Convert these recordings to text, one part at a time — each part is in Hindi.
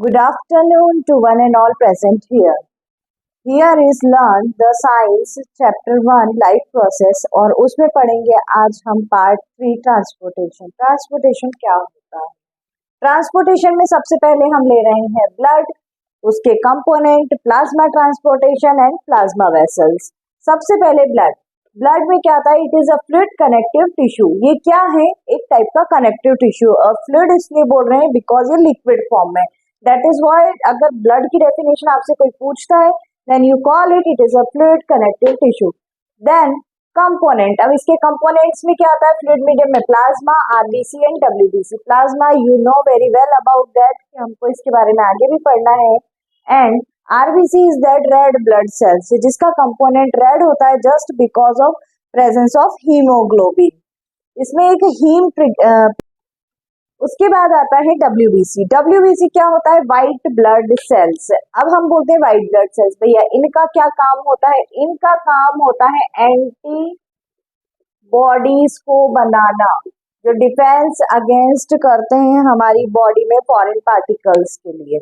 Good afternoon to one and all present here. Here is learn the science chapter 1 life process और उसमें पढ़ेंगे आज हम पार्ट 3 ट्रांसपोर्टेशन। ट्रांसपोर्टेशन क्या होता है? ट्रांसपोर्टेशन में सबसे पहले हम ले रहे हैं ब्लड, उसके component plasma transportation and plasma vessels. सबसे पहले ब्लड। ब्लड में क्या आता है? It is a fluid connective tissue. ये क्या है? एक टाइप का कनेक्टिव टिश्यू। और फ्लूइड इसलिए बोल रहे हैं बिकॉज ये लिक्विड फॉर्म में। दैट इज व्हाई अगर ब्लड की डेफिनेशन आपसे कोई पूछता है then you call it is a fluid connective tissue. Then component. अब इसके कंपोनेंट्स में क्या आता है? फ्लूइड मीडियम में plasma, RBC and WBC. Plasma you know very well about that, हमको इसके बारे में आगे भी पढ़ना है। And RBC is that red blood cells जिसका कंपोनेंट रेड होता है just because of presence of haemoglobin. इसमें एक उसके बाद आता है डब्ल्यूबीसी। डब्ल्यूबीसी क्या होता है? White blood cells. अब हम बोलते हैं व्हाइट ब्लड सेल्स, भैया इनका क्या काम होता है? इनका काम होता है एंटी बॉडीज को बनाना, जो डिफेंस अगेंस्ट करते हैं हमारी बॉडी में फॉरेन पार्टिकल्स के लिए।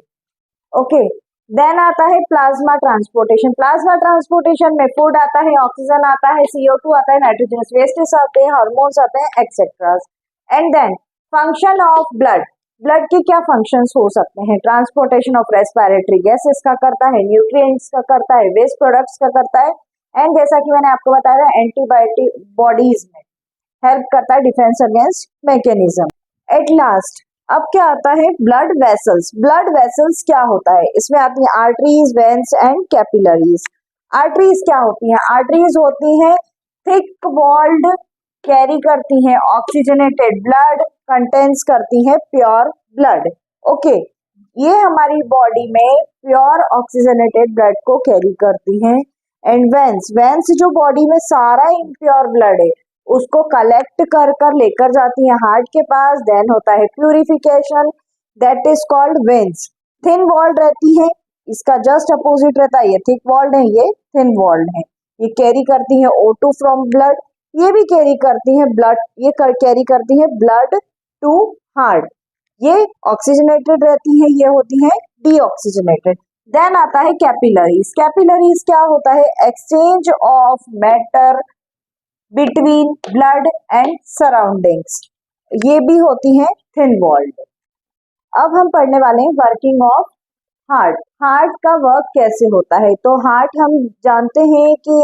ओके, देन आता है प्लाज्मा ट्रांसपोर्टेशन। प्लाज्मा ट्रांसपोर्टेशन में फूड आता है, ऑक्सीजन आता है, CO2 आता है, नाइट्रोजनस वेस्टेज आते हैं, हार्मोन्स आते हैं, etcetera. And then function of blood. Blood के क्या फंक्शंस हो सकते हैं? ट्रांसपोर्टेशन ऑफ रेस्पिरेटरी गैसेस का करता है, न्यूट्रिएंट्स का करता है, वेस्ट प्रोडक्ट्स का करता है, एंड जैसा कि मैंने आपको बताया एंटीबायोटिक बॉडीज में हेल्प करता है defence against mechanism. At last अब क्या आता है? Blood vessels. ब्लड वेसल्स क्या होता है? इसमें आती हैं arteries, veins and capillaries. Arteries क्या होती हैं? आर्टरीज होती हैं थिक वॉल्ड, कैरी करती हैं ऑक्सीजनेटेड ब्लड, कंटेन्स करती हैं प्योर ब्लड। ओके, ये हमारी बॉडी में प्योर ऑक्सीजनेटेड ब्लड को कैरी करती हैं। एंड वेन्स, वेन्स जो बॉडी में सारा इम्प्योर ब्लड है उसको कलेक्ट कर कर लेकर जाती है हार्ट के पास। देन होता है purification, that is called veins. Thin walled रहती है, इसका जस्ट अपोजिट रहता है, ये थिक वॉल्ड है, ये थिन वॉल्ड है। ये कैरी करती है O2 फ्रॉम ब्लड, ये भी कैरी करती है ब्लड, ये कैरी करती है ब्लड टू हार्ट। ये ऑक्सीजनेटेड रहती है, ये होती है डीऑक्सीजनेटेड। देन आता है कैपिलरीज। कैपिलरीज क्या होता है? Exchange of matter between blood and surroundings, ये भी होती हैं थिन वॉल्ड। अब हम पढ़ने वाले हैं वर्किंग ऑफ हार्ट। हार्ट का वर्क कैसे होता है? तो हार्ट हम जानते हैं कि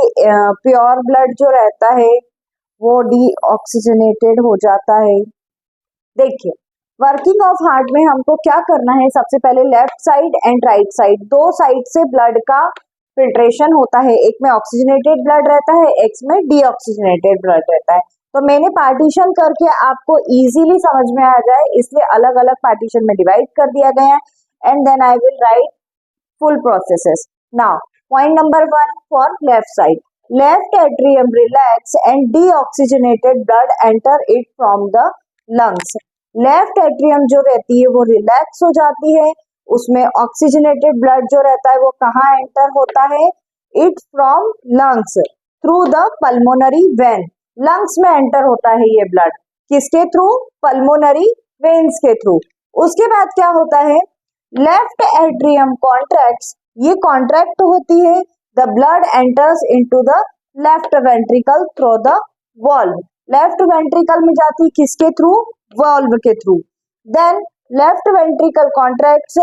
प्योर ब्लड जो रहता है वो डीऑक्सीजनेटेड हो जाता है। देखिए, वर्किंग ऑफ हार्ट में हमको क्या करना है? सबसे पहले left side and right side, दो साइड से ब्लड का फिल्ट्रेशन होता है। एक में ऑक्सीजनेटेड ब्लड रहता है, एक में डीऑक्सीजनेटेड ब्लड रहता है। तो मैंने पार्टीशन करके आपको इजीली समझ में आ जाए इसलिए अलग अलग पार्टीशन में डिवाइड कर दिया गया है। And then I will write full processes. Now point number 1 for left side. Left atrium relax and deoxygenated blood enter it from the lungs. Left atrium जो रहती है वो रिलैक्स हो जाती है, उसमें ऑक्सीजनेटेड ब्लड जो रहता है वो कहाँ एंटर होता है? It from lungs through the pulmonary vein. Lungs में एंटर होता है ये ब्लड, किसके थ्रू? पल्मोनरी वेन्स के थ्रू। उसके बाद क्या होता है? लेफ्ट एट्रियम कॉन्ट्रैक्ट्स, ये कॉन्ट्रैक्ट होती है, the blood enters into the left ventricle through the valve. Left ventricle में जाती किसके थ्रू? वॉल्व के through. Then left ventricle contracts,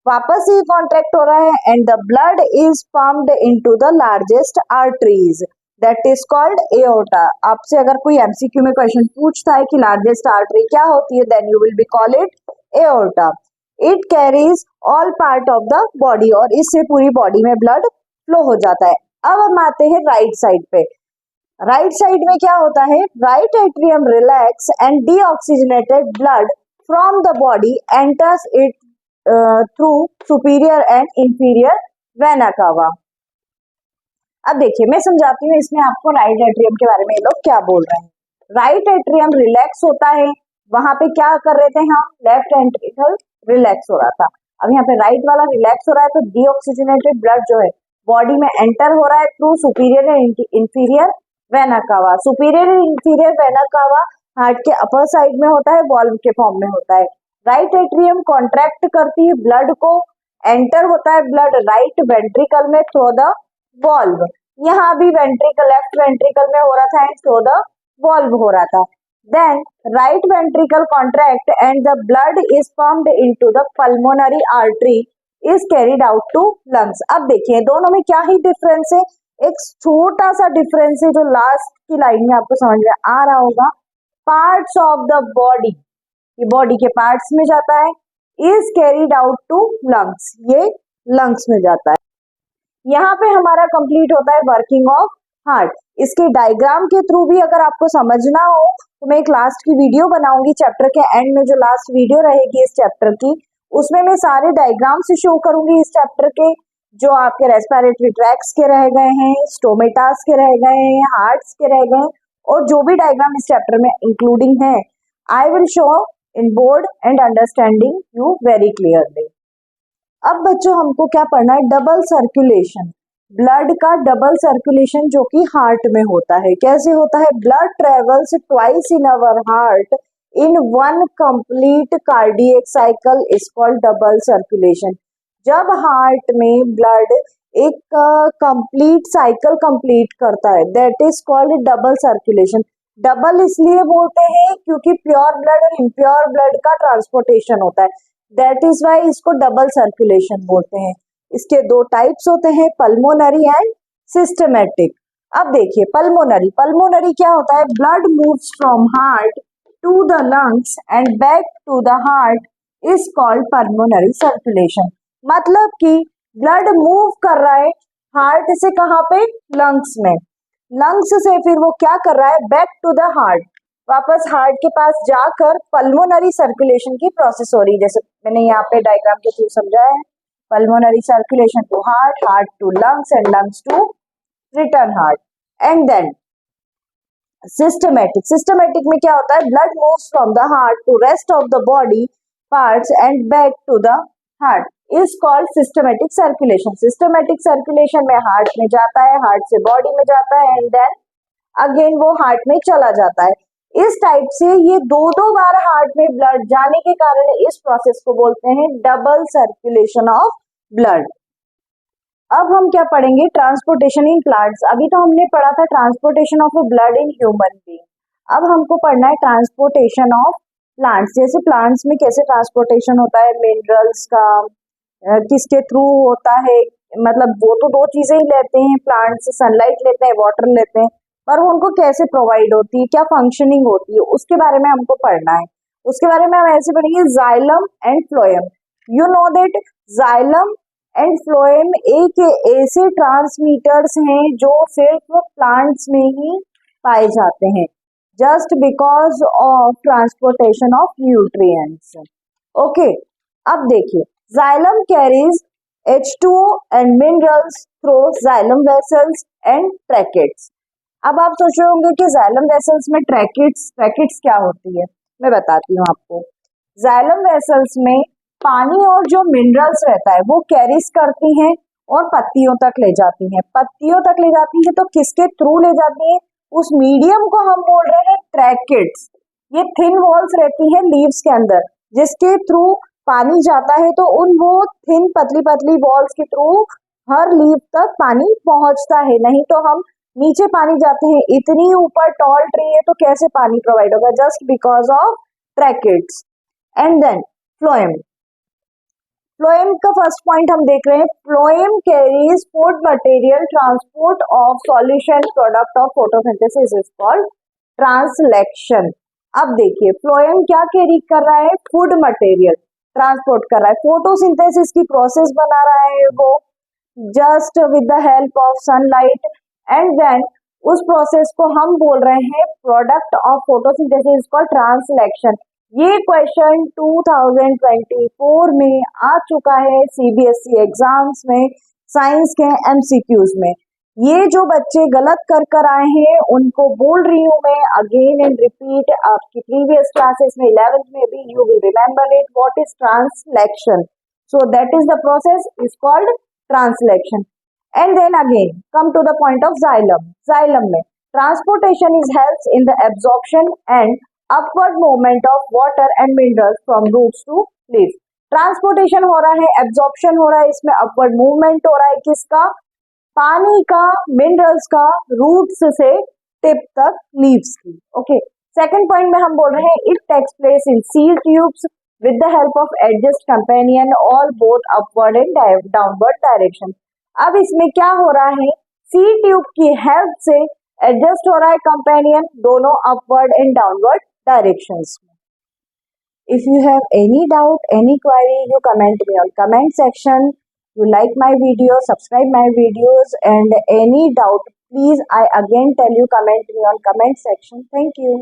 वापस ये कॉन्ट्रैक्ट हो रहा है and the blood is pumped into the largest arteries, that is called aorta. आपसे अगर कोई एमसीक्यू में क्वेश्चन पूछता है कि लार्जेस्ट आर्टरी क्या होती है, then you will be call it aorta. It carries all part of the body, और इससे पूरी बॉडी में ब्लड फ्लो हो जाता है। अब हम आते हैं राइट साइड पे। राइट साइड में क्या होता है? Right atrium relax and deoxygenated blood from the body enters it through superior and inferior vena cava. अब देखिए मैं समझाती हूँ इसमें आपको राइट एट्रियम के बारे में ये लोग क्या बोल रहे हैं। राइट एट्रियम रिलैक्स होता है, वहां पे क्या कर रहे थे हम? लेफ्ट एट्रियल रिलैक्स हो रहा था। अब यहाँ पे राइट वाला रिलैक्स हो रहा है तो डीऑक्सीजनेटेड ब्लड जो है बॉडी में एंटर हो रहा है through superior and inferior vena cava. Superior and inferior vena cava heart के अपर साइड में होता है, वॉल्व के फॉर्म में होता है। राइट एट्रियम कॉन्ट्रैक्ट करती है ब्लड को, एंटर होता है ब्लड राइट वेंट्रिकल में थ्रू द वॉल्व। यहाँ भी वेंट्रिकल लेफ्ट वेंट्रिकल में हो रहा था एंड थ्रू द वॉल्व हो रहा था। Then right ventricle contract and the blood is pumped into the pulmonary artery is carried out to lungs. अब देखिए दोनों में क्या ही डिफरेंस है, एक छोटा सा डिफरेंस है जो लास्ट की लाइन में आपको समझ में आ रहा होगा। पार्ट्स ऑफ द बॉडी, ये बॉडी के पार्ट्स में जाता है, is carried out to lungs, ये लंग्स में जाता है। यहाँ पे हमारा कंप्लीट होता है वर्किंग ऑफ हार्ट। इसके डायग्राम के थ्रू भी अगर आपको समझना हो तो मैं एक लास्ट की वीडियो बनाऊंगी, चैप्टर के एंड में जो लास्ट वीडियो रहेगी इस चैप्टर की, उसमें मैं सारे डायग्राम से शो करूंगी इस चैप्टर के, जो आपके रेस्पिरेटरी ट्रैक्ट्स के रह गए हैं, स्टोमेटास के रह गए हैं, हार्ट्स के रह गए, और जो भी डायग्राम इस चैप्टर में इंक्लूडिंग है I will show in board and understanding you very clearly. अब बच्चों हमको क्या पढ़ना है, डबल सर्कुलेशन, ब्लड का डबल सर्कुलेशन जो कि हार्ट में होता है। कैसे होता है, blood travels twice in our heart in one complete cardiac cycle is called double circulation. जब हार्ट में ब्लड एक कंप्लीट साइकिल कंप्लीट करता है that is called double circulation. Double इसलिए बोलते हैं क्योंकि प्योर ब्लड और इम्प्योर ब्लड का ट्रांसपोर्टेशन होता है, दैट इज वाई इसको डबल सर्कुलेशन बोलते हैं। इसके दो टाइप्स होते हैं, पल्मोनरी एंड सिस्टमैटिक। अब देखिए पल्मोनरी, पल्मोनरी क्या होता है, blood moves from heart to the lungs and back to the heart is called pulmonary circulation. मतलब कि ब्लड मूव कर रहा है हार्ट से कहाँ पे, लंग्स में, लंग्स से फिर वो क्या कर रहा है, बैक टू द हार्ट, वापस हार्ट के पास जाकर पल्मोनरी सर्कुलेशन की प्रोसेस हो रही है। जैसे मैंने यहाँ पे डायग्राम के थ्रू समझाया है, pulmonary circulation to heart, heart to lungs and lungs to return heart. And then systematic, systematic में क्या होता है, blood moves from the heart to rest of the body parts and back to the heart is called systematic circulation. Systematic circulation में हार्ट में जाता है, हार्ट से बॉडी में जाता है एंड देन अगेन वो हार्ट में चला जाता है। इस टाइप से ये दो बार हार्ट में ब्लड जाने के कारण इस प्रोसेस को बोलते हैं डबल सर्कुलेशन ऑफ ब्लड। अब हम क्या पढ़ेंगे, ट्रांसपोर्टेशन इन प्लांट्स। अभी तो हमने पढ़ा था transportation of blood in human being, अब हमको पढ़ना है ट्रांसपोर्टेशन ऑफ प्लांट्स। जैसे प्लांट्स में कैसे ट्रांसपोर्टेशन होता है, मिनरल्स का किसके थ्रू होता है, मतलब वो तो दो चीजें ही लेते हैं प्लांट्स, सनलाइट लेते हैं, वाटर लेते हैं, पर वो उनको कैसे प्रोवाइड होती है, क्या फंक्शनिंग होती है, उसके बारे में हमको पढ़ना है। उसके बारे में हम ऐसे पढ़ेंगे, xylem and phloem. You know that xylem and phloem एक ऐसे ट्रांसमीटर्स हैं जो सिर्फ प्लांट्स में ही पाए जाते हैं, just because of transportation of nutrients. Okay, अब देखिए xylem carries H2O and minerals through xylem vessels and tracheids. अब आप सोच रहे होंगे कि जाइलम वेसल्स में ट्रैकेट्स क्या होती है, मैं बताती हूँ आपको। जाइलम वेसल्स में पानी और जो मिनरल्स रहता है वो कैरीज करती हैं और पत्तियों तक ले जाती हैं। पत्तियों तक ले जाती हैं तो किसके थ्रू ले जाती हैं, उस मीडियम को हम बोल रहे हैं ट्रैकेट्स। ये थिन वॉल्स रहती हैं लीव्स के अंदर जिसके थ्रू पानी जाता है, तो उन वो थिन पतली पतली वॉल्स के थ्रू हर लीव तक पानी पहुंचता है। नहीं तो हम नीचे पानी जाते हैं, इतनी ऊपर टॉल ट्री है तो कैसे पानी प्रोवाइड होगा, just because of tracheids. And then phloem, phloem का फर्स्ट पॉइंट हम देख रहे हैं, phloem carries food material, transport of solution product of photosynthesis is called translocation. अब देखिए फ्लोएम क्या कैरी कर रहा है, फूड मटेरियल ट्रांसपोर्ट कर रहा है, फोटोसिंथेसिस की प्रोसेस बना रहा है वो just with the help of sunlight. And then उस प्रोसेस को हम बोल रहे हैं प्रोडक्ट ऑफ फोटोसिंथेसिस को ट्रांसलेक्शन। ये क्वेश्चन 2024 में आ चुका है सीबीएसई एग्जाम्स में, साइंस के एमसीक्यूज में। ये जो बच्चे गलत कर आए हैं उनको बोल रही हूँ मैं अगेन एंड रिपीट, आपकी प्रीवियस क्लासेस में 11th में भी you will remember it, what is translocation. So that is the process is called translocation. And then again come to the point of xylem. Xylem में transportation is helps in the absorption and upward movement of water and minerals from roots to leaves. Transportation हो रहा है, एब्जॉर्प्शन हो रहा है, इसमें अपवर्ड मूवमेंट हो रहा है किसका, पानी का, मिनरल्स का, रूट्स से टिप तक लीव्स की। ओके, सेकंड पॉइंट में हम बोल रहे हैं it takes place in sieve tubes with the help of adjacent companion all both upward and downward direction. अब इसमें क्या हो रहा है, सील ट्यूब की हेल्प से एडजस्ट हो रहा है कंपेनियन दोनों अपवर्ड एंड डाउनवर्ड डायरेक्शंस में। If you have any doubt, any query, you comment me on comment section. You like my video, subscribe my videos, and any doubt, please I again tell you comment me on comment section. Thank you.